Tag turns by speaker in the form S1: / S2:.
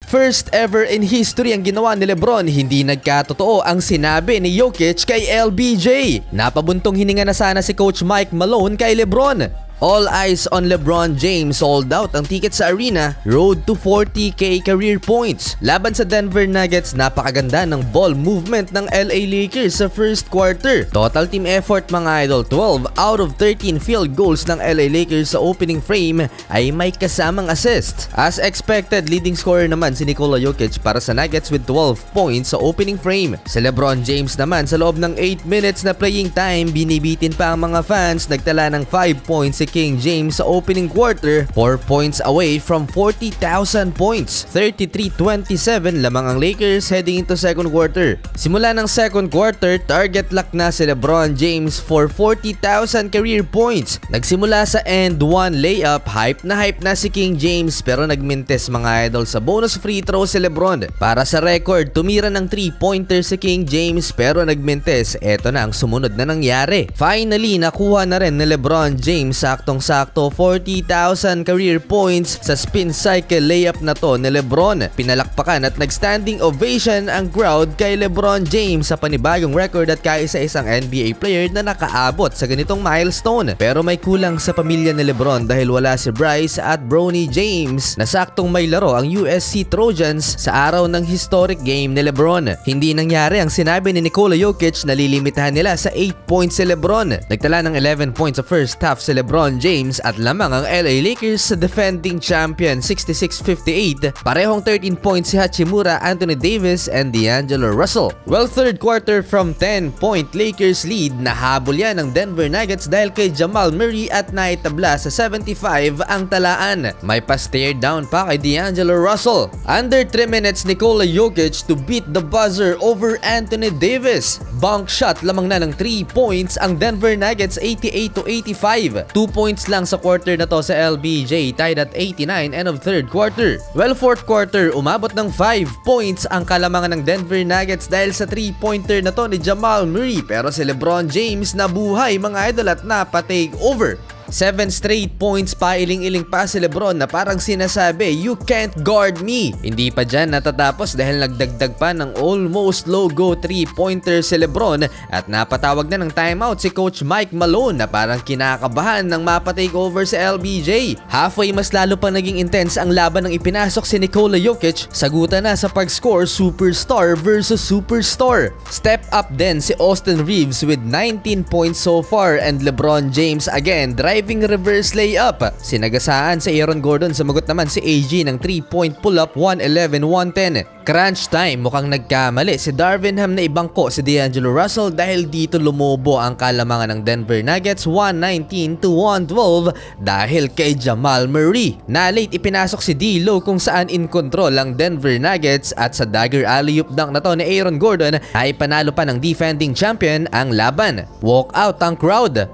S1: First ever in history ang ginawa ni Lebron, hindi nagkatotoo ang sinabi ni Jokic kay LBJ. Napabuntong hininga na sana si Coach Mike Malone kay Lebron. All eyes on LeBron James, sold out ang ticket sa arena, road to 40k career points. Laban sa Denver Nuggets, napakaganda ng ball movement ng LA Lakers sa first quarter. Total team effort mga idol, 12 out of 13 field goals ng LA Lakers sa opening frame ay may kasamang assist. As expected, leading scorer naman si Nikola Jokic para sa Nuggets with 12 points sa opening frame. Si LeBron James naman sa loob ng 8 minutes na playing time, binibitin pa ang mga fans, nagtala ng 5 points si King James sa opening quarter, 4 points away from 40,000 points. 33-27 lamang ang Lakers heading into second quarter. Simula ng second quarter, target lock na si LeBron James for 40,000 career points. Nagsimula sa end 1 layup, hype na si King James pero nagmintes mga idol sa bonus free throw si LeBron. Para sa record, tumira ng 3-pointer si King James pero nagmintes. Eto na ang sumunod na nangyari. Finally, nakuha na rin ni LeBron James saktong-sakto 40,000 career points sa spin cycle layup na to ni LeBron. Pinalakpakan at nag-standing ovation ang crowd kay LeBron James sa panibagong record at kaisa-isang NBA player na nakaabot sa ganitong milestone. Pero may kulang sa pamilya ni LeBron dahil wala si Bryce at Bronny James na saktong may laro ang USC Trojans sa araw ng historic game ni LeBron. Hindi nangyari ang sinabi ni Nikola Jokic na lilimitahan nila sa 8 points si LeBron. Nagtala ng 11 points sa first half si LeBron James at lamang ang LA Lakers sa defending champion 66-58. Parehong 13 points si Hachimura, Anthony Davis and D'Angelo Russell. Well, third quarter from 10-point Lakers lead, nahabol yan ng Denver Nuggets dahil kay Jamal Murray at naitabla sa 75 ang talaan. May pa-stare down pa kay D'Angelo Russell. Under 3 minutes, Nikola Jokic to beat the buzzer over Anthony Davis. Bank shot lamang na ng 3 points ang Denver Nuggets, 88-85. 2 points lang sa quarter na to sa LBJ, tied at 89 end of third quarter. Well, fourth quarter, umabot ng 5 points ang kalamangan ng Denver Nuggets dahil sa 3-pointer na to ni Jamal Murray, pero si LeBron James nabuhay mga idol at napa-take over. 7 straight points, pailing-iling pa si LeBron na parang sinasabi, "You can't guard me." Hindi pa dyan natatapos dahil nagdagdag pa ng almost logo 3-pointer si LeBron at napatawag na ng timeout si Coach Mike Malone na parang kinakabahan ng mapa-take over sa LBJ. Halfway, mas lalo pa naging intense ang laban ng ipinasok si Nikola Jokic. Sagutan na sa pag-score, superstar versus superstar. Step up din si Austin Reeves with 19 points so far and LeBron James again driving reverse layup. Sinagasaan sa Aaron Gordon, sumagot naman si AG ng 3-point pull-up, 111-110. Crunch time, mukhang nagkamali si Darvin Ham na ibangko si D'Angelo Russell dahil dito lumobo ang kalamangan ng Denver Nuggets, 119-112 dahil kay Jamal Murray. Na late ipinasok si D'Lo kung saan in control ang Denver Nuggets at sa dagger alley-oop dunk na to ni Aaron Gordon ay panalo pa ng defending champion ang laban. Walk out ang crowd.